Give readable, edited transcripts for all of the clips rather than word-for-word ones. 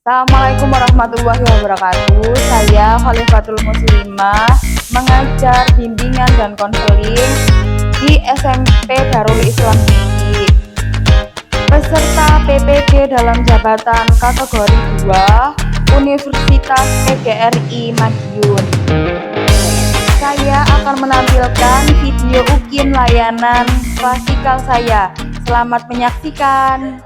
Assalamualaikum warahmatullahi wabarakatuh. Saya Khalifatul Muslimah, mengajar bimbingan dan konseling di SMP Darul Islam Tinggi. Peserta PPD dalam jabatan kategori 2 Universitas PGRI Madiun. Saya akan menampilkan video ukin layanan klasikal saya. Selamat menyaksikan.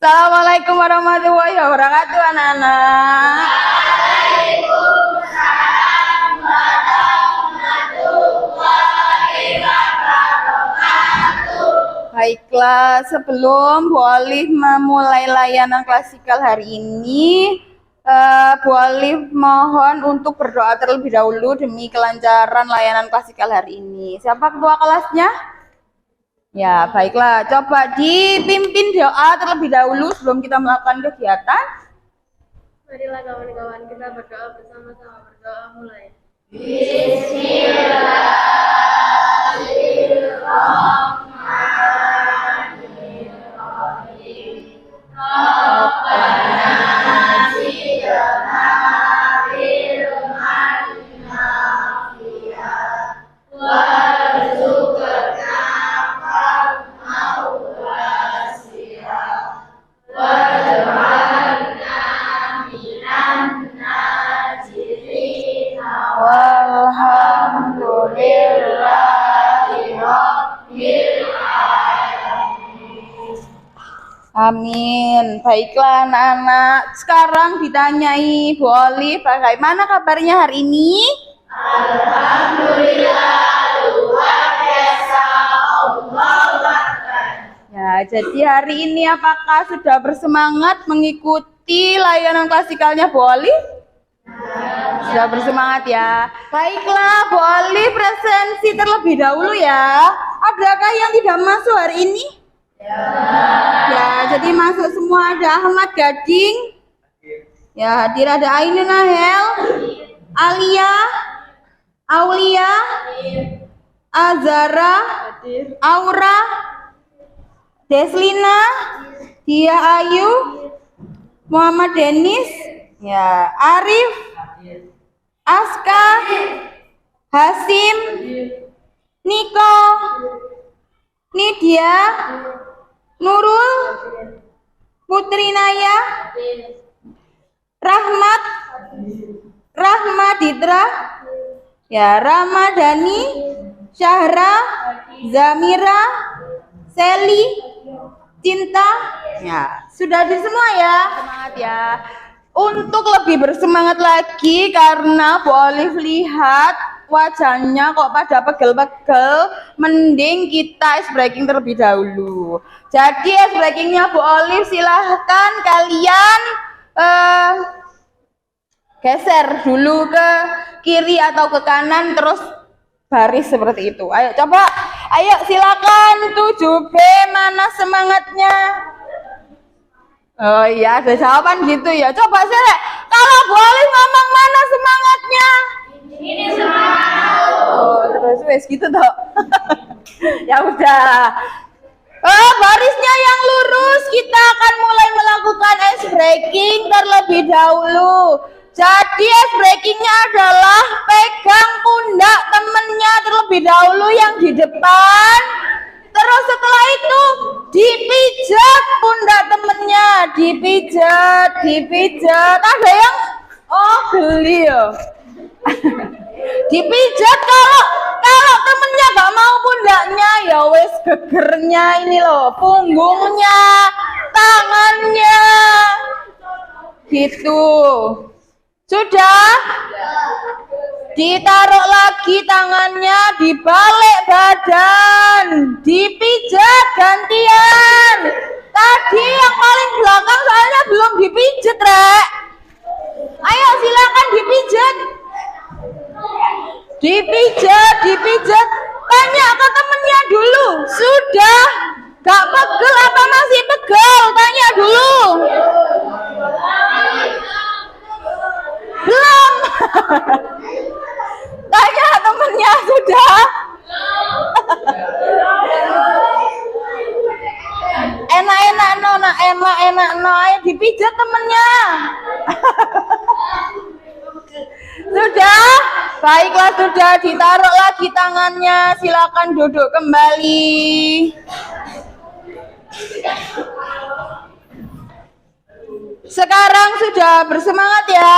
Assalamualaikum warahmatullahi wabarakatuh, anak-anak. Waalaikumsalam warahmatullahi wabarakatuh. Baiklah, sebelum Bu Olive memulai layanan klasikal hari ini, Bu Olive mohon untuk berdoa terlebih dahulu demi kelancaran layanan klasikal hari ini. Siapa ketua kelasnya? Ya, baiklah. Coba dipimpin doa terlebih dahulu sebelum kita melakukan kegiatan. Marilah kawan-kawan kita berdoa bersama-sama. Berdoa mulai. Bismillahirrahmanirrahim. Rabbana zidna ilman nafi'an warzuqna Amin. Baiklah anak-anak, sekarang ditanyai Bu Olive, bagaimana kabarnya hari ini? Alhamdulillah, luar biasa, Allah. Ya, jadi hari ini apakah sudah bersemangat mengikuti layanan klasikalnya Bu Olive? Sudah bersemangat ya. Baiklah, Bu Olive presensi terlebih dahulu ya. Adakah yang tidak masuk hari ini? Ya, jadi masuk semua. Ada Ahmad Gading. Ya, hadir. Ada Ainun Nahel, Alia, Aulia, Azara, Aura, Deslina, Dia Ayu, Muhammad Denis, ya, Arif, Aska, Hasim, Niko, Nidia, Nurul, Putri Naya, Rahmat, Rahmaditra, ya, Ramadhani, Syahra, Zamira, Seli, Cinta, ya, sudah di semua ya. Semangat ya. Untuk lebih bersemangat lagi karena Bu Olive lihat wajahnya kok pada pegel-pegel, mending kita ice breaking terlebih dahulu. Jadi ice breakingnya Bu Olive silahkan kalian geser dulu ke kiri atau ke kanan terus baris seperti itu. Ayo coba, ayo silakan 7B, mana semangatnya? Oh iya, ada jawaban gitu ya. Coba sih, kalau Bu Olive ngomong mana semangatnya? Ini semangat. Oh, terus wes gitu toh. Ya udah. Barisnya yang lurus, kita akan mulai melakukan ice breaking terlebih dahulu. Jadi ice breakingnya adalah pegang pundak temennya terlebih dahulu yang di depan. Terus setelah itu dipijat pundak temennya, dipijat. Ada yang geli ya. Dipijat kalau temennya gak mau pundaknya, ya wes gegernya ini loh, punggungnya, tangannya, gitu. Sudah? Ditaruh lagi tangannya di balik badan, dipijat gantian. Tadi yang paling belakang soalnya belum dipijat, Rek. Ayo silakan dipijat. Dipijat. Tanya ke temennya dulu. Sudah? Gak pegel apa masih pegel? Tanya dulu. Belum. Tanya temennya sudah. mah enak naik dipijat temennya. Sudah? Baiklah, sudah ditaruh lagi tangannya. Silakan duduk kembali. Sekarang sudah bersemangat ya?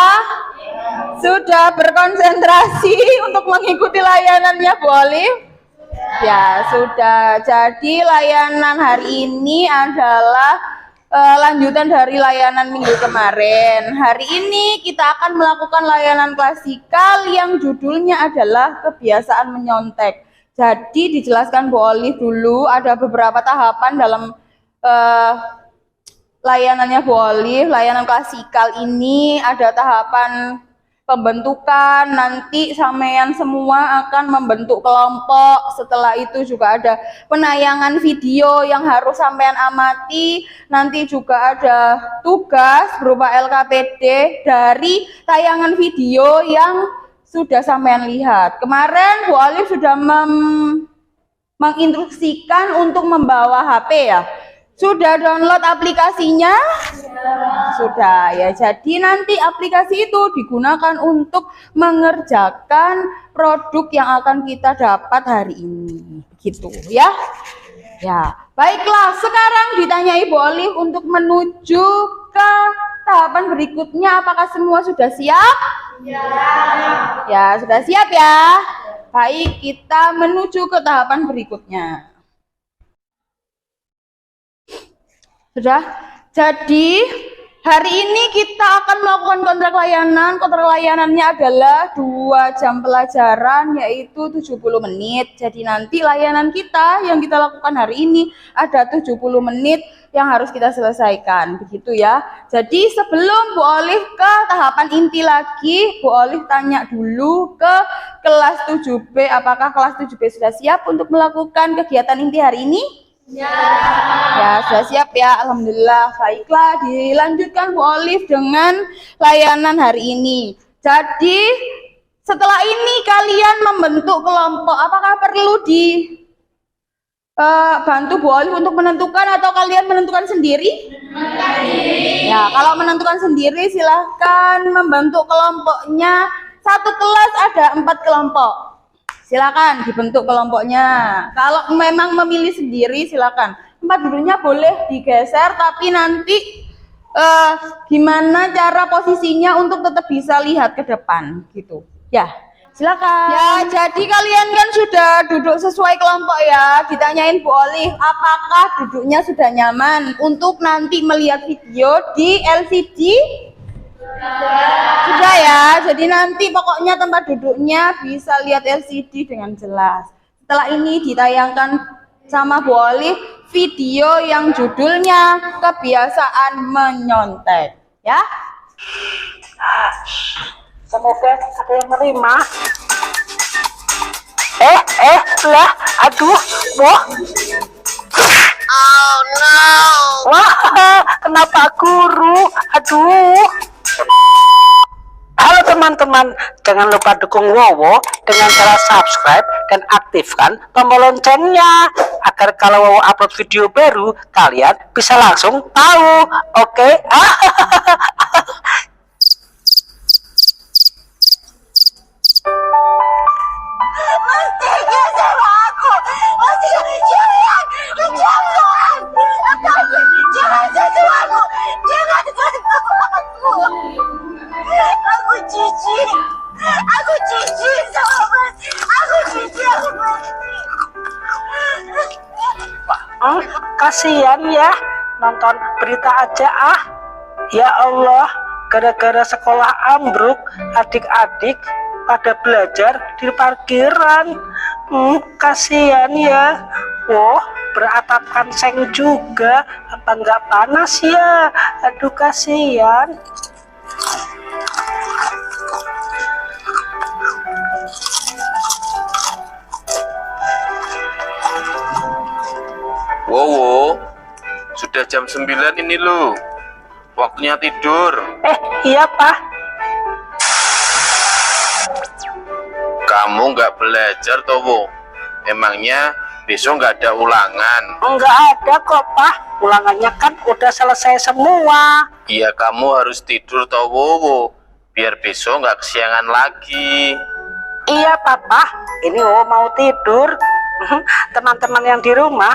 Sudah berkonsentrasi untuk mengikuti layanannya Bu Olive? Ya, sudah. Jadi layanan hari ini adalah lanjutan dari layanan minggu kemarin. Hari ini kita akan melakukan layanan klasikal yang judulnya adalah kebiasaan menyontek. Jadi dijelaskan Bu Olive dulu, ada beberapa tahapan dalam layanannya Bu Olive. Layanan klasikal ini ada tahapan pembentukan, nanti sampean semua akan membentuk kelompok. Setelah itu juga ada penayangan video yang harus sampean amati. Nanti juga ada tugas berupa LKPD dari tayangan video yang sudah sampean lihat. Kemarin Bu Olive sudah menginstruksikan untuk membawa HP ya. Sudah download aplikasinya? Sudah ya. Jadi nanti aplikasi itu digunakan untuk mengerjakan produk yang akan kita dapat hari ini. Begitu ya. Ya, baiklah. Sekarang ditanya Ibu Olive untuk menuju ke tahapan berikutnya. Apakah semua sudah siap? Ya. Ya, sudah siap ya. Baik, kita menuju ke tahapan berikutnya. Sudah? Jadi hari ini kita akan melakukan kontrak layanan. Kontrak layanannya adalah 2 jam pelajaran, yaitu 70 menit. Jadi nanti layanan kita yang kita lakukan hari ini ada 70 menit yang harus kita selesaikan. Begitu ya. Jadi sebelum Bu Olive ke tahapan inti lagi, Bu Olive tanya dulu ke kelas 7B. Apakah kelas 7B sudah siap untuk melakukan kegiatan inti hari ini? Ya. Ya, sudah siap ya. Alhamdulillah. Baiklah, dilanjutkan Bu Olive dengan layanan hari ini. Jadi setelah ini kalian membentuk kelompok. Apakah perlu bantu Bu Olive untuk menentukan atau kalian menentukan sendiri? Ya, kalau menentukan sendiri silahkan membentuk kelompoknya. Satu kelas ada 4 kelompok. Silakan dibentuk kelompoknya. Kalau memang memilih sendiri silakan. Tempat duduknya boleh digeser, tapi nanti gimana cara posisinya untuk tetap bisa lihat ke depan gitu. Ya, silakan. Ya, jadi kalian kan sudah duduk sesuai kelompok ya. Ditanyain Bu Olive, apakah duduknya sudah nyaman untuk nanti melihat video di LCD? Sudah ya, jadi nanti pokoknya tempat duduknya bisa lihat LCD dengan jelas. Setelah ini ditayangkan sama Bu Olive video yang judulnya kebiasaan menyontek ya. Semoga ada yang menerima. Lah, aduh, wah. Oh no. Wah, kenapa guru? Aduh. Halo teman-teman, jangan lupa dukung Wowo dengan cara subscribe dan aktifkan tombol loncengnya agar kalau Wowo upload video baru kalian bisa langsung tahu. Oke? Kasihan ya, nonton berita aja ah. Ya Allah, gara-gara sekolah ambruk, adik-adik pada belajar di parkiran. Kasihan ya. Oh, beratapkan seng juga, apa nggak panas ya? Aduh, kasihan. Wow, sudah jam 9 ini loh. Waktunya tidur. Iya Pak. Kamu nggak belajar toh, Wo? Emangnya besok nggak ada ulangan? Enggak ada kok Pak. Ulangannya kan udah selesai semua. Iya, kamu harus tidur toh Wowo, biar besok nggak kesiangan lagi. Iya papa, ini mau tidur. Teman-teman yang di rumah,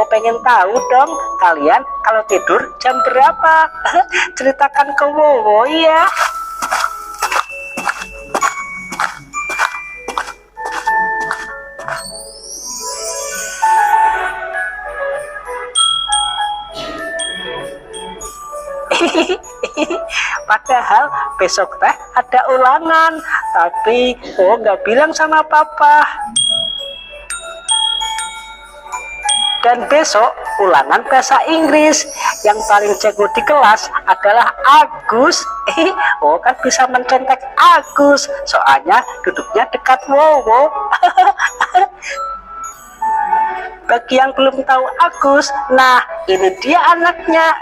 pengen tahu dong kalian kalau tidur jam berapa? Ceritakan ke Wowo ya. Padahal besok teh ada ulangan, tapi nggak bilang sama papa. Dan besok ulangan bahasa Inggris. Yang paling jago di kelas adalah Agus. Kan bisa mencontek Agus, soalnya duduknya dekat Wowo. Bagi yang belum tahu Agus, nah ini dia anaknya.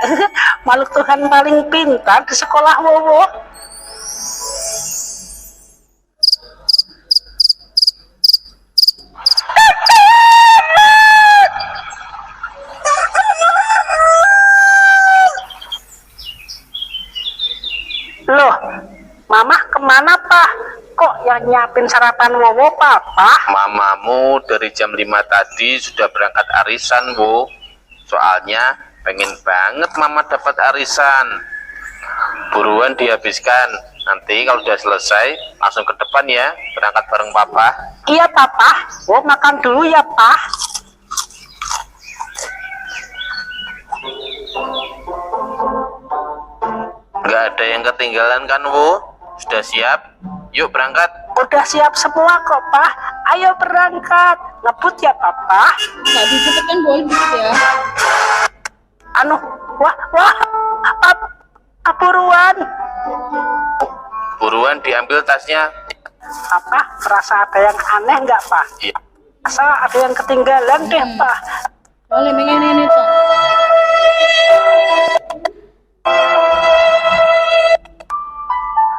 Makhluk Tuhan paling pintar di sekolah Wowo. Loh, Mama kemana Pak? Kok yang nyiapin sarapan Wowo Papa? Mamamu dari jam 5 tadi sudah berangkat arisan, Wo. Soalnya pengen banget mama dapat arisan. Buruan dihabiskan. Nanti kalau udah selesai langsung ke depan ya, berangkat bareng papa. Iya Papa, makan dulu ya Pak. Nggak ada yang ketinggalan kan, Wo? Sudah siap? Yuk berangkat. Udah siap semua kok Pak. Ayo berangkat. Ngebut ya Papa. Nggak disebut kan boleh dikit ya. Buruan. Buruan diambil tasnya. Apa? Merasa ada yang aneh nggak Pak? Iya. Masa ada yang ketinggalan deh Pak. Boleh pengen ini tuh.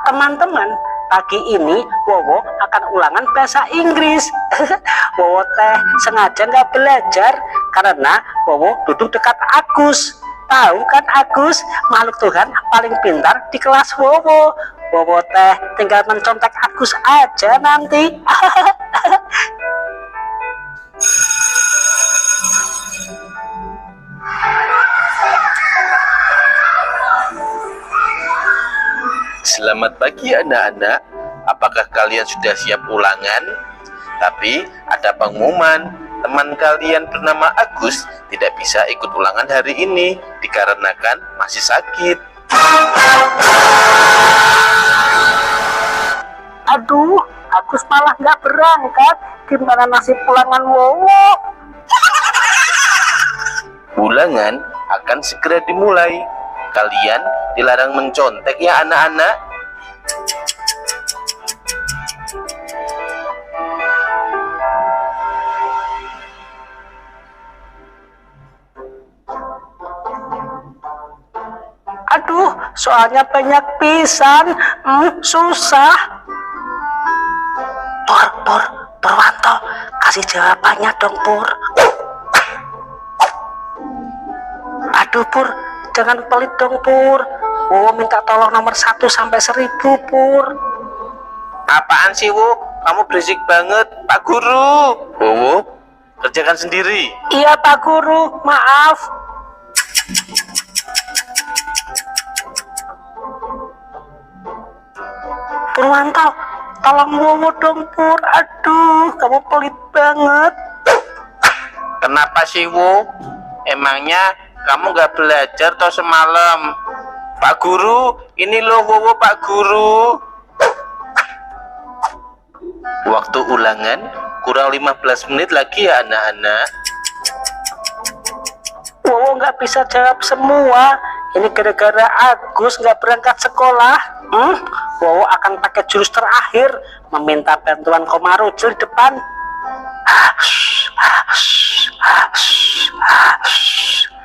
Teman-teman, pagi ini Wowo akan ulangan bahasa Inggris. Wowo teh sengaja nggak belajar karena Wowo duduk dekat Agus. Tahu kan Agus, makhluk Tuhan paling pintar di kelas Wowo. Wowo teh tinggal mencontek Agus aja nanti. Selamat pagi anak-anak. Apakah kalian sudah siap ulangan? Tapi ada pengumuman, teman kalian bernama Agus tidak bisa ikut ulangan hari ini dikarenakan masih sakit. Aduh, Agus malah nggak berangkat. Gimana nasib ulangan Wowo? Ulangan akan segera dimulai. Kalian dilarang mencontek ya anak-anak. Aduh, soalnya banyak pisan. Susah. Purwanto, kasih jawabannya dong Pur. Aduh Pur, jangan pelit dong Pur. Minta tolong nomor 1 sampai 1000 Pur. Apaan sih, Wo? Kamu berisik banget, Pak Guru. Wo, kerjakan sendiri. Iya Pak Guru, maaf. Purwanto, tolong Wowo dong Pur. Aduh, kamu pelit banget. Kenapa sih, Wo? Emangnya kamu nggak belajar toh semalam? Pak Guru, ini loh Wowo Pak Guru. Waktu ulangan kurang 15 menit lagi ya anak-anak. Wowo nggak bisa jawab semua. Ini gara-gara Agus nggak berangkat sekolah. Wowo akan pakai jurus terakhir, meminta bantuan Komarujil di depan.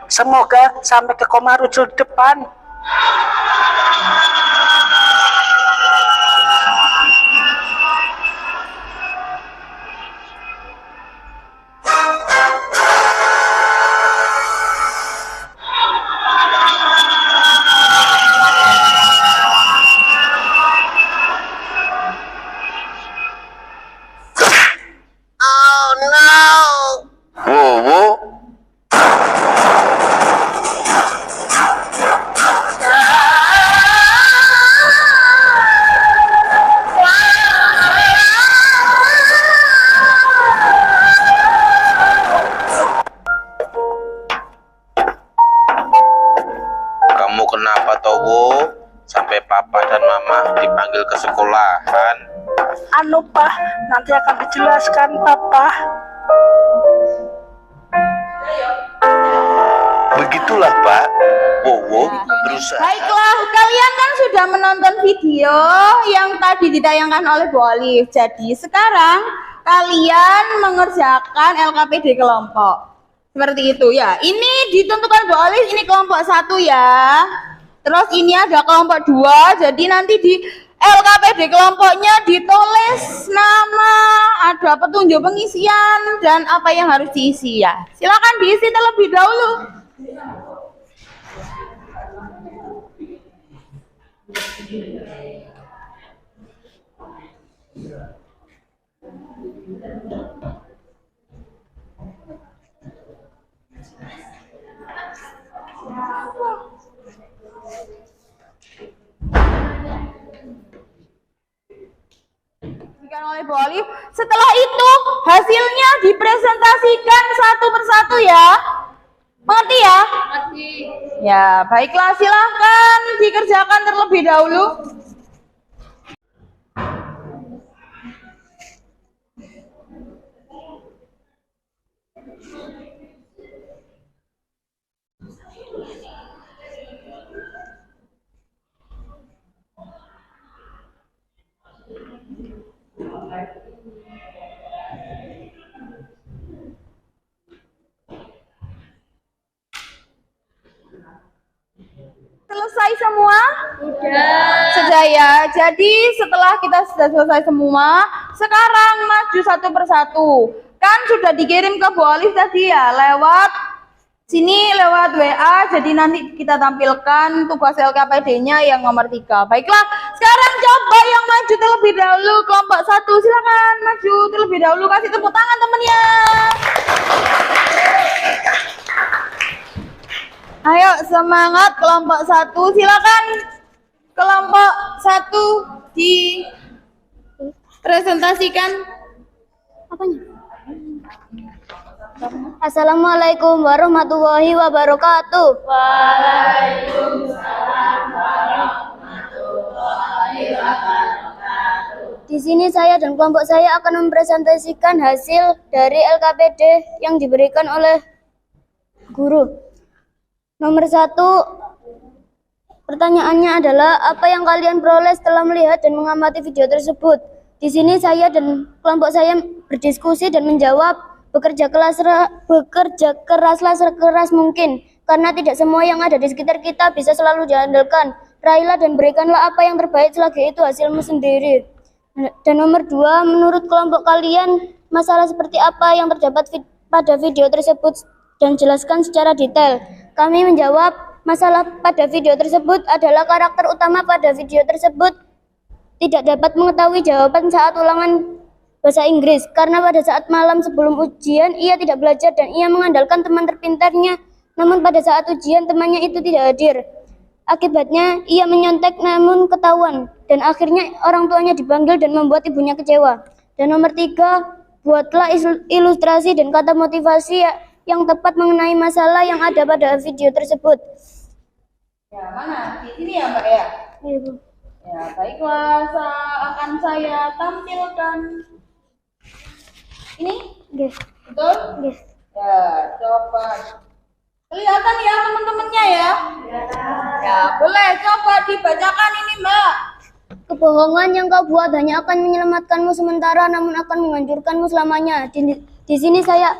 Semoga sampai ke Komarujil di depan. Kenapa towo sampai papa dan mama dipanggil ke sekolahan? Anu Pak, nanti akan dijelaskan Papa. Begitulah Pak, Wowo berusaha. Baiklah, kalian kan sudah menonton video yang tadi ditayangkan oleh Bu Olive. Jadi sekarang kalian mengerjakan LKPD kelompok. Seperti itu ya. Ini ditentukan Bu Olive, ini kelompok 1 ya. Terus ini ada kelompok 2. Jadi nanti di LKPD kelompoknya ditulis nama, ada petunjuk pengisian dan apa yang harus diisi ya. Silakan diisi terlebih dahulu. Oleh Bu Olive. Setelah itu hasilnya dipresentasikan satu persatu ya. Mengerti ya? Mengerti. Ya, baiklah silahkan dikerjakan terlebih dahulu. Selesai semua? Sudah ya. Jadi setelah kita sudah selesai semua, sekarang maju satu persatu. Kan sudah dikirim ke Bu Olive tadi ya, lewat sini, lewat WA. Jadi nanti kita tampilkan tugas LKPD-nya yang nomor 3. Baiklah, sekarang coba yang maju terlebih dahulu, kelompok 1. Silakan maju terlebih dahulu, kasih tepuk tangan temennya. Ayo semangat kelompok 1, silakan kelompok 1 dipresentasikan. Apanya? Assalamualaikum warahmatullahi wabarakatuh. Waalaikumsalam warahmatullahi wabarakatuh. Di sini saya dan kelompok saya akan mempresentasikan hasil dari LKPD yang diberikan oleh guru. Nomor 1, pertanyaannya adalah apa yang kalian peroleh setelah melihat dan mengamati video tersebut. Di sini saya dan kelompok saya berdiskusi dan menjawab, bekerja keraslah sekeras mungkin, karena tidak semua yang ada di sekitar kita bisa selalu diandalkan. Raihlah dan berikanlah apa yang terbaik selagi itu hasilmu sendiri. Dan nomor 2, menurut kelompok kalian, masalah seperti apa yang terdapat pada video tersebut dan jelaskan secara detail. Kami menjawab, masalah pada video tersebut adalah karakter utama pada video tersebut tidak dapat mengetahui jawaban saat ulangan bahasa Inggris, karena pada saat malam sebelum ujian ia tidak belajar dan ia mengandalkan teman terpintarnya, namun pada saat ujian temannya itu tidak hadir. Akibatnya ia menyontek namun ketahuan, dan akhirnya orang tuanya dipanggil dan membuat ibunya kecewa. Dan nomor 3, buatlah ilustrasi dan kata motivasi yang tepat mengenai masalah yang ada pada video tersebut. Ya, mana? Di sini ya Mbak ya? Iya, Bu. Ya, baiklah, akan saya tampilkan. Ini? Oke. Betul? Oke. Ya, coba. Kelihatan ya teman-temannya ya? Ya, boleh coba dibacakan ini Mbak. Kebohongan yang kau buat hanya akan menyelamatkanmu sementara, namun akan menghancurkanmu selamanya. Di sini saya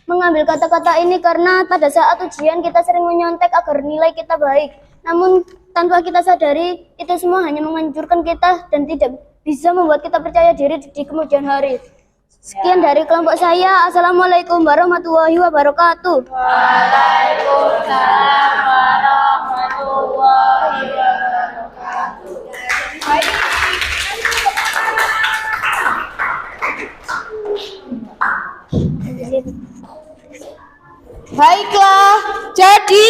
mengambil kata-kata ini karena pada saat ujian kita sering menyontek agar nilai kita baik. Namun tanpa kita sadari, itu semua hanya menghancurkan kita dan tidak bisa membuat kita percaya diri di kemudian hari. Sekian dari kelompok saya. Assalamualaikum warahmatullahi wabarakatuh. Waalaikumsalam warahmatullahi wabarakatuh. Baiklah, jadi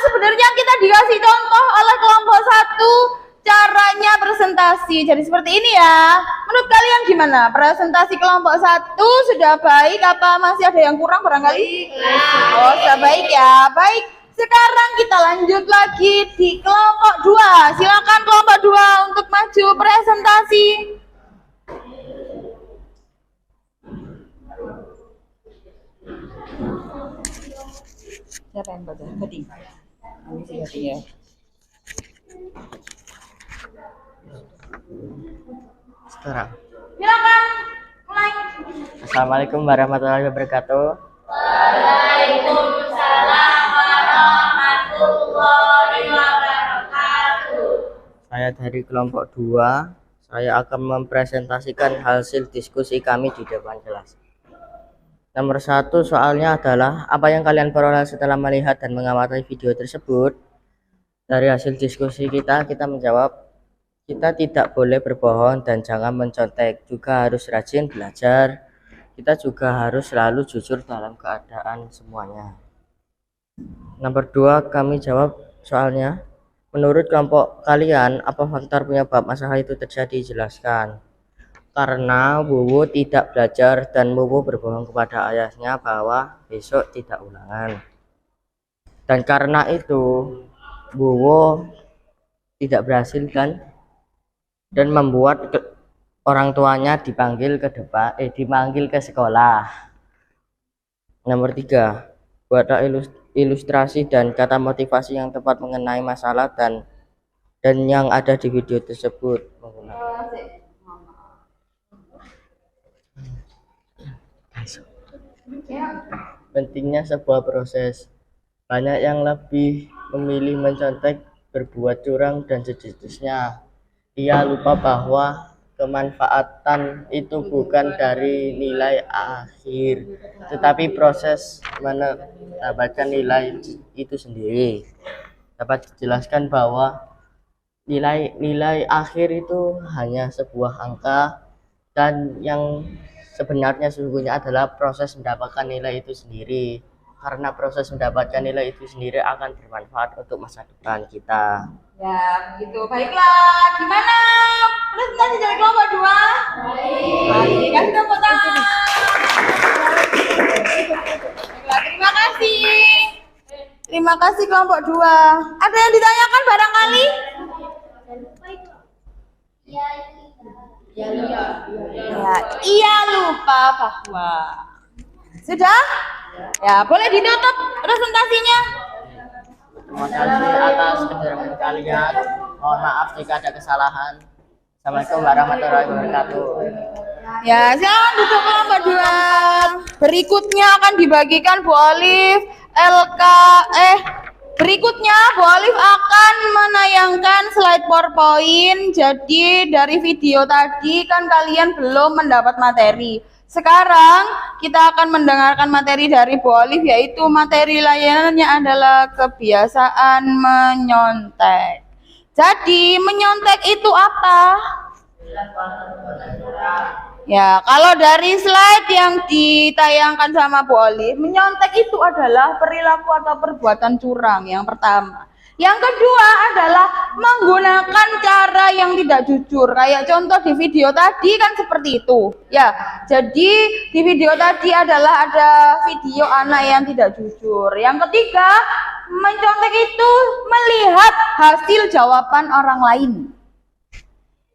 sebenarnya kita dikasih contoh oleh kelompok 1 caranya presentasi. Jadi seperti ini ya. Menurut kalian gimana? Presentasi kelompok 1 sudah baik apa masih ada yang kurang barangkali? Oh, sudah baik ya. Baik. Sekarang kita lanjut lagi di kelompok 2. Silakan kelompok 2 untuk maju presentasi. Siapa yang baca? Gading. Ini sih Gading ya. Sekarang. Silakan mulai. Assalamualaikum warahmatullahi wabarakatuh. Saya dari kelompok 2. Saya akan mempresentasikan hasil diskusi kami di depan kelas. Nomor 1 soalnya adalah apa yang kalian peroleh setelah melihat dan mengamati video tersebut. Dari hasil diskusi kita menjawab kita tidak boleh berbohong dan jangan mencontek, juga harus rajin belajar. Kita juga harus selalu jujur dalam keadaan semuanya. Nomor 2 kami jawab soalnya, menurut kelompok kalian apa faktor penyebab masalah itu terjadi? Jelaskan. Karena Wowo tidak belajar dan Wowo berbohong kepada ayahnya bahwa besok tidak ulangan. Dan karena itu Wowo tidak berhasil dan membuat orang tuanya dipanggil ke sekolah. Nomor 3, buatlah ilustrasi dan kata motivasi yang tepat mengenai masalah dan yang ada di video tersebut. Pentingnya sebuah proses. Banyak yang lebih memilih mencontek, berbuat curang dan sejenisnya. Ia lupa bahwa kemanfaatan itu bukan dari nilai akhir, tetapi proses mendapatkan nilai itu sendiri. Dapat dijelaskan bahwa nilai akhir itu hanya sebuah angka, dan yang sebenarnya sesungguhnya adalah proses mendapatkan nilai itu sendiri. Karena proses mendapatkan nilai itu sendiri akan bermanfaat untuk masa depan kita. Ya, begitu. Baiklah, gimana presentasi dari kelompok 2? Baik. Kasih tepuk tangan. Baiklah, terima kasih. Terima kasih kelompok 2. Ada yang ditanyakan barangkali? Ya, iya lupa bahwa. Sudah? Ya, boleh ditutup presentasinya. Terima kasih atas kebersamaan kalian. Mohon maaf jika ada kesalahan. Assalamualaikum warahmatullahi wabarakatuh. Ya, silakan duduk kelompok 2. Berikutnya akan dibagikan Bu Olive. Berikutnya Bu Olive akan menayangkan slide PowerPoint. Jadi dari video tadi kan kalian belum mendapat materi. Sekarang kita akan mendengarkan materi dari Bu Olive, yaitu materi layanannya adalah kebiasaan menyontek. Jadi menyontek itu apa? Ya, kalau dari slide yang ditayangkan sama Bu Olive, menyontek itu adalah perilaku atau perbuatan curang yang pertama. Yang kedua adalah menggunakan cara yang tidak jujur. Kayak contoh di video tadi kan seperti itu. Ya, jadi di video tadi adalah ada video anak yang tidak jujur. Yang ketiga, mencontek itu melihat hasil jawaban orang lain.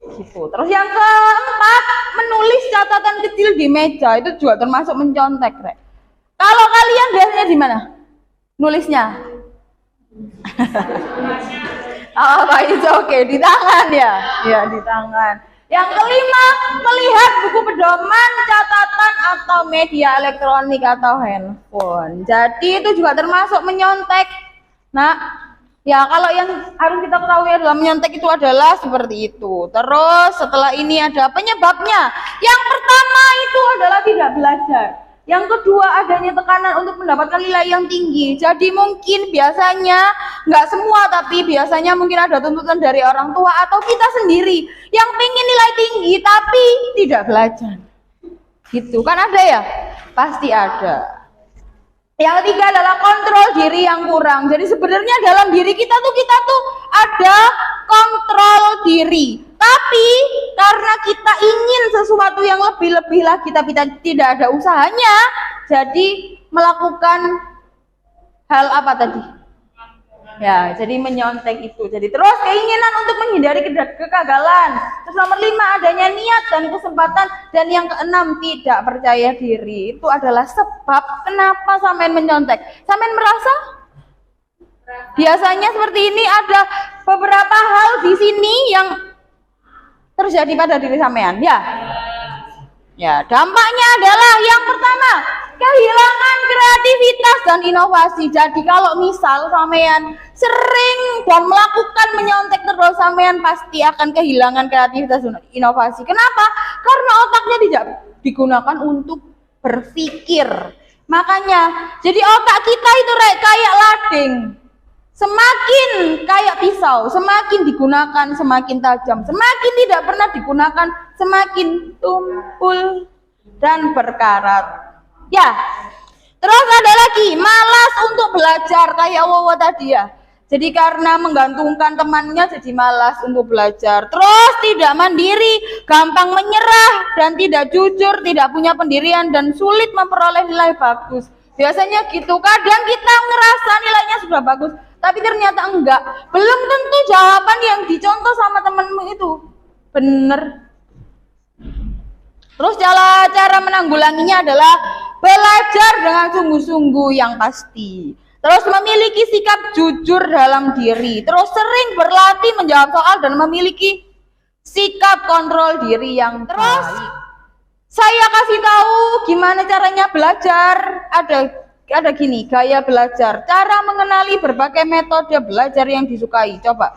Gitu. Terus yang keempat, menulis catatan kecil di meja. Itu juga termasuk mencontek, Rek. Kalau kalian biasanya di mana nulisnya? Oke, di tangan ya? Ya, di tangan. Yang kelima, melihat buku pedoman, catatan, atau media elektronik atau handphone. Jadi itu juga termasuk menyontek. Nah, ya kalau yang harus kita ketahui adalah menyontek itu adalah seperti itu. Terus setelah ini ada penyebabnya. Yang pertama itu adalah tidak belajar. Yang kedua, adanya tekanan untuk mendapatkan nilai yang tinggi. Jadi mungkin biasanya, nggak semua, tapi biasanya mungkin ada tuntutan dari orang tua atau kita sendiri yang pengen nilai tinggi tapi tidak belajar. Gitu kan ada ya? Pasti ada. Yang ketiga adalah kontrol diri yang kurang. Jadi sebenarnya dalam diri kita tuh ada kontrol diri. Tapi karena kita ingin sesuatu yang lebih lagi tapi tidak ada usahanya, jadi melakukan hal apa tadi? Ya, jadi menyontek itu. Jadi terus keinginan untuk menghindari kegagalan. Terus nomor 5 adanya niat dan kesempatan. Dan yang keenam tidak percaya diri. Itu adalah sebab kenapa sampean menyontek. Sampean merasa? Biasanya seperti ini ada beberapa hal di sini yang terjadi pada diri sampean. Ya, dampaknya adalah yang pertama, kehilangan kreativitas dan inovasi. Jadi kalau misal sampean sering dan melakukan menyontek terus, sampean pasti akan kehilangan kreativitas dan inovasi. Kenapa? Karena otaknya tidak digunakan untuk berpikir. Makanya, jadi otak kita itu kayak lading. Semakin kayak pisau, semakin digunakan semakin tajam, semakin tidak pernah digunakan semakin tumpul dan berkarat. Ya, terus ada lagi malas untuk belajar kayak Wowo tadi ya. Jadi karena menggantungkan temannya jadi malas untuk belajar. Terus tidak mandiri, gampang menyerah dan tidak jujur, tidak punya pendirian dan sulit memperoleh nilai bagus. Biasanya gitu, kadang kita ngerasa nilainya sudah bagus, tapi ternyata enggak. Belum tentu jawaban yang dicontoh sama temenmu itu bener. Terus cara menanggulanginya adalah belajar dengan sungguh-sungguh yang pasti. Terus memiliki sikap jujur dalam diri. Terus sering berlatih menjawab soal dan memiliki sikap kontrol diri yang baik. Saya kasih tahu gimana caranya belajar. Ada gini, gaya belajar. Cara mengenali berbagai metode belajar yang disukai. Coba.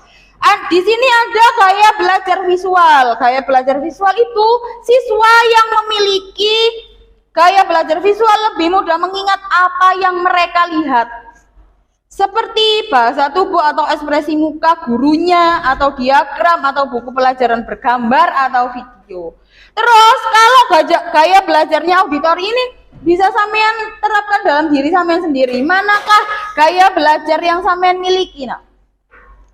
Di sini ada gaya belajar visual. Gaya belajar visual itu siswa yang memiliki gaya belajar visual lebih mudah mengingat apa yang mereka lihat. Seperti bahasa tubuh atau ekspresi muka gurunya, atau diagram, atau buku pelajaran bergambar, atau video. Terus kalau gaya belajarnya auditori ini bisa sampean terapkan dalam diri sampean sendiri. Manakah gaya belajar yang sampean miliki? Nah,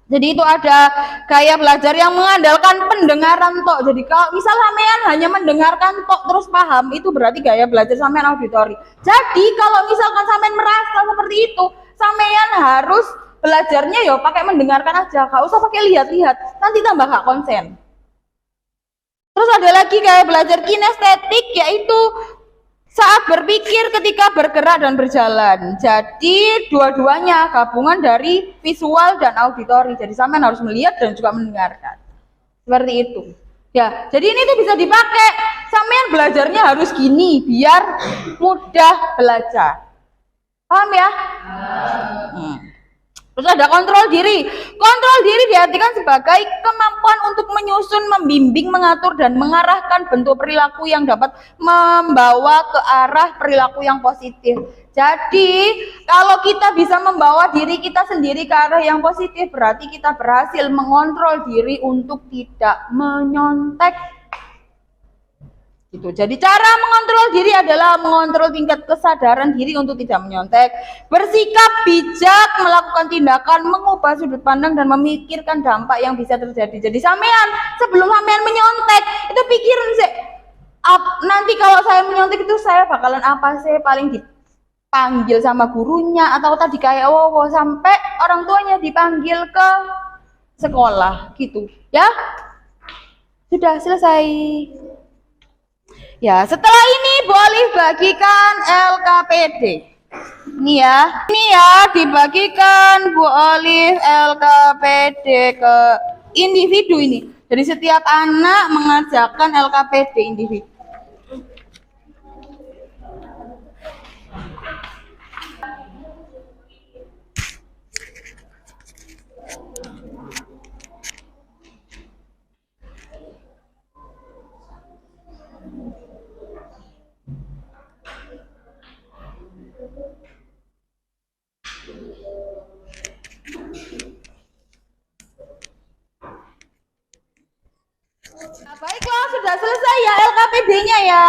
jadi itu ada gaya belajar yang mengandalkan pendengaran tok. Jadi kalau misal sampean hanya mendengarkan tok terus paham, itu berarti gaya belajar sampean auditori. Jadi kalau misalkan sampean merasa seperti itu, sampean harus belajarnya ya pakai mendengarkan aja, gak usah pakai lihat-lihat, nanti tambah gak konsen. Terus ada lagi gaya belajar kinestetik, yaitu saat berpikir, ketika bergerak dan berjalan. Jadi dua-duanya gabungan dari visual dan auditori. Jadi sampean harus melihat dan juga mendengarkan. Seperti itu. Ya, jadi ini tuh bisa dipakai. Sampean belajarnya harus gini biar mudah belajar. Paham ya? Terus ada kontrol diri. Kontrol diri diartikan sebagai kemampuan untuk menyusun, membimbing, mengatur, dan mengarahkan bentuk perilaku yang dapat membawa ke arah perilaku yang positif. Jadi, kalau kita bisa membawa diri kita sendiri ke arah yang positif, berarti kita berhasil mengontrol diri untuk tidak menyontek. Gitu. Jadi cara mengontrol diri adalah mengontrol tingkat kesadaran diri untuk tidak menyontek, bersikap bijak, melakukan tindakan, mengubah sudut pandang dan memikirkan dampak yang bisa terjadi. Jadi sampean sebelum sampean menyontek itu pikirin sih, nanti kalau saya menyontek itu saya bakalan apa sih, paling dipanggil sama gurunya atau tadi kayak Wowo sampai orang tuanya dipanggil ke sekolah gitu ya. Sudah selesai. Ya, setelah ini boleh bagikan LKPD. Ini ya dibagikan Bu Olive LKPD ke individu ini. Jadi setiap anak mengerjakan LKPD individu. Nah, baiklah, sudah selesai ya LKPD-nya ya.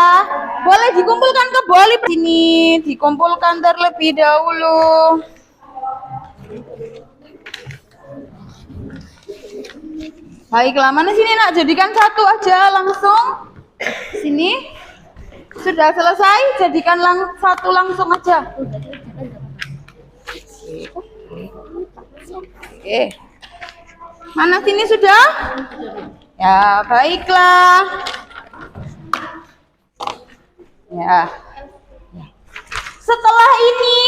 Boleh dikumpulkan ke Boli sini, dikumpulkan terlebih dahulu. Baiklah, mana sini nak, jadikan satu aja langsung. Sini. Sudah selesai, jadikan satu langsung aja. Oke. Mana sini sudah? Ya, baiklah. Ya. Setelah ini,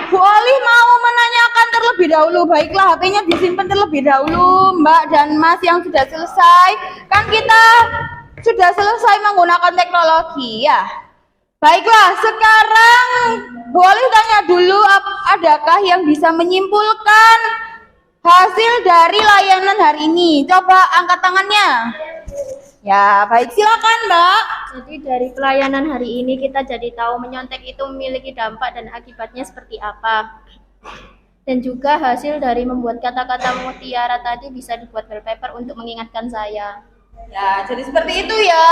Bu Oli mau menanyakan terlebih dahulu. Baiklah, HP-nya disimpan terlebih dahulu, Mbak dan Mas yang sudah selesai. Kan kita sudah selesai menggunakan teknologi, ya. Baiklah, sekarang Bu Oli tanya dulu, adakah yang bisa menyimpulkan hasil dari layanan hari ini? Coba angkat tangannya. Ya, baik, silakan, Mbak. Jadi dari pelayanan hari ini kita jadi tahu menyontek itu memiliki dampak dan akibatnya seperti apa. Dan juga hasil dari membuat kata-kata mutiara tadi bisa dibuat wallpaper untuk mengingatkan saya. Ya, jadi seperti itu ya.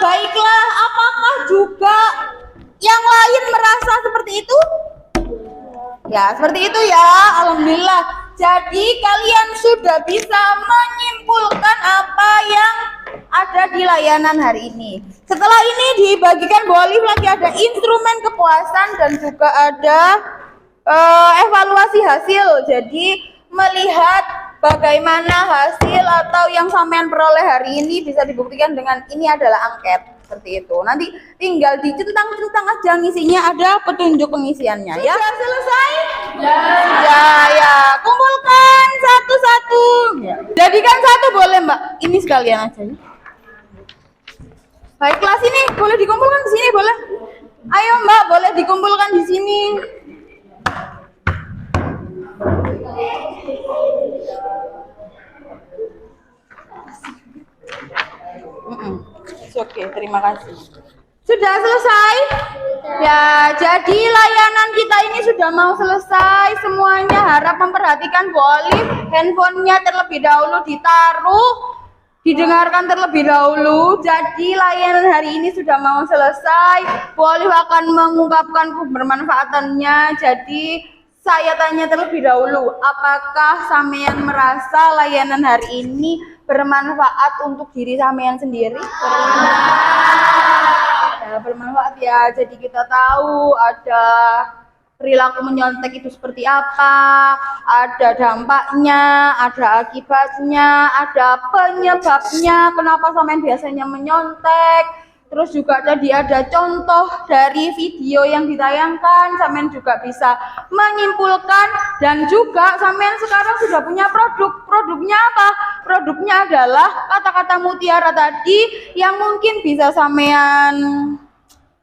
Baiklah, apakah juga yang lain merasa seperti itu? Ya, seperti itu ya. Alhamdulillah. Jadi kalian sudah bisa menyimpulkan apa yang ada di layanan hari ini. Setelah ini dibagikan Bu Olive lagi ada instrumen kepuasan dan juga ada evaluasi hasil. Jadi melihat bagaimana hasil atau yang sampean peroleh hari ini bisa dibuktikan dengan ini adalah angket. Seperti itu. Nanti tinggal dicentang-centang aja ngisinya, ada petunjuk pengisiannya ya. Sudah selesai? Ya. Kumpulkan satu-satu. Ya. Jadikan satu boleh, Mbak. Ini sekalian aja ya. Baiklah, sini boleh dikumpulkan di sini boleh. Ayo, Mbak, boleh dikumpulkan di sini. Oke, terima kasih. Sudah selesai? Ya, jadi layanan kita ini sudah mau selesai. Semuanya harap memperhatikan Bu Olive. Handphonenya terlebih dahulu ditaruh, didengarkan terlebih dahulu. Jadi layanan hari ini sudah mau selesai. Bu Olive akan mengungkapkan kebermanfaatannya. Jadi saya tanya terlebih dahulu, apakah sampean merasa layanan hari ini bermanfaat untuk diri sampean sendiri? Ya, bermanfaat ya. Jadi kita tahu ada perilaku menyontek itu seperti apa, ada dampaknya, ada akibatnya, ada penyebabnya, kenapa sampean biasanya menyontek. Terus juga tadi ada contoh dari video yang ditayangkan, sampean juga bisa menyimpulkan. Dan juga sampean sekarang sudah punya produk. Produknya apa? Produknya adalah kata-kata mutiara tadi yang mungkin bisa sampean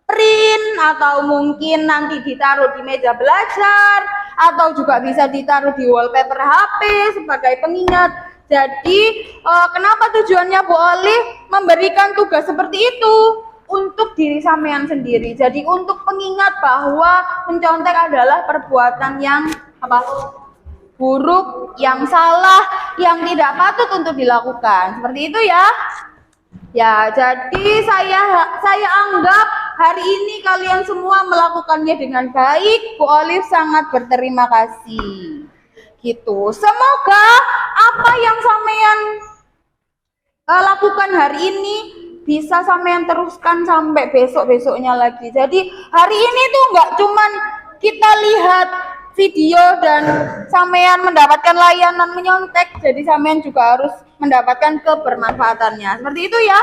print atau mungkin nanti ditaruh di meja belajar atau juga bisa ditaruh di wallpaper HP sebagai pengingat. Jadi kenapa tujuannya Bu Olive memberikan tugas seperti itu? Untuk diri sampean sendiri. Jadi untuk pengingat bahwa mencontek adalah perbuatan yang apa? Buruk, yang salah, yang tidak patut untuk dilakukan. Seperti itu ya. Ya, jadi saya anggap hari ini kalian semua melakukannya dengan baik. Bu Olive sangat berterima kasih. Gitu. Semoga apa yang sampean lakukan hari ini bisa sampean teruskan sampai besok-besoknya lagi. Jadi hari ini tuh nggak cuman kita lihat video dan sampean mendapatkan layanan menyontek, jadi sampean juga harus mendapatkan kebermanfaatannya. Seperti itu ya.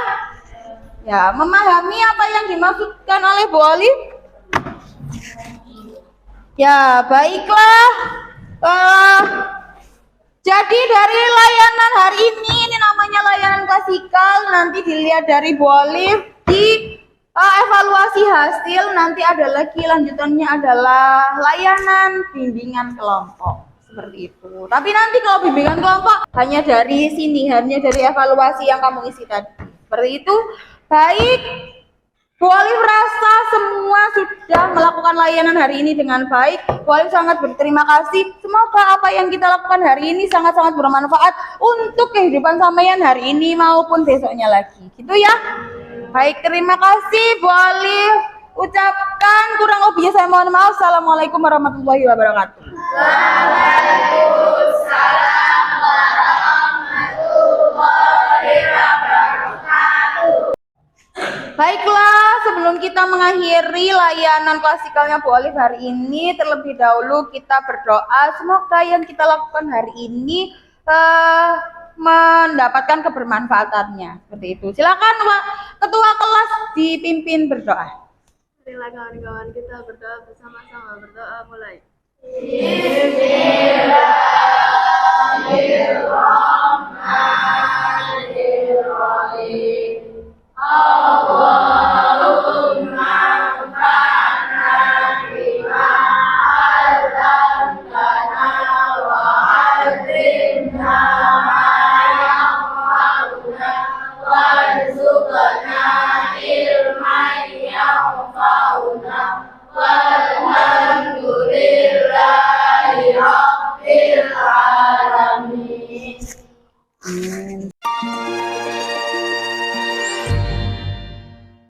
Ya, memahami apa yang dimaksudkan oleh Bu Olive? Ya, baiklah. Jadi dari layanan hari ini namanya layanan klasikal, nanti dilihat dari Bu Olive di evaluasi hasil, nanti ada lagi lanjutannya adalah layanan bimbingan kelompok, seperti itu. Tapi nanti kalau bimbingan kelompok hanya dari sini, hanya dari evaluasi yang kamu isi tadi, seperti itu. Baik, Bu Olive rasa semua sudah melakukan layanan hari ini dengan baik. Bu Olive sangat berterima kasih. Semoga apa yang kita lakukan hari ini sangat-sangat bermanfaat untuk kehidupan sampean hari ini maupun besoknya lagi. Gitu ya. Baik, terima kasih Bu Olive. Ucapkan kurang lebihnya saya mohon maaf. Assalamualaikum warahmatullahi wabarakatuh. Waalaikumsalam warahmatullahi wabarakatuh. Baiklah, sebelum kita mengakhiri layanan klasikalnya Bu Olive hari ini, terlebih dahulu kita berdoa semoga yang kita lakukan hari ini mendapatkan kebermanfaatannya. Seperti itu. Silakan Ketua kelas dipimpin berdoa. Marilah kawan-kawan kita berdoa bersama-sama. Berdoa mulai.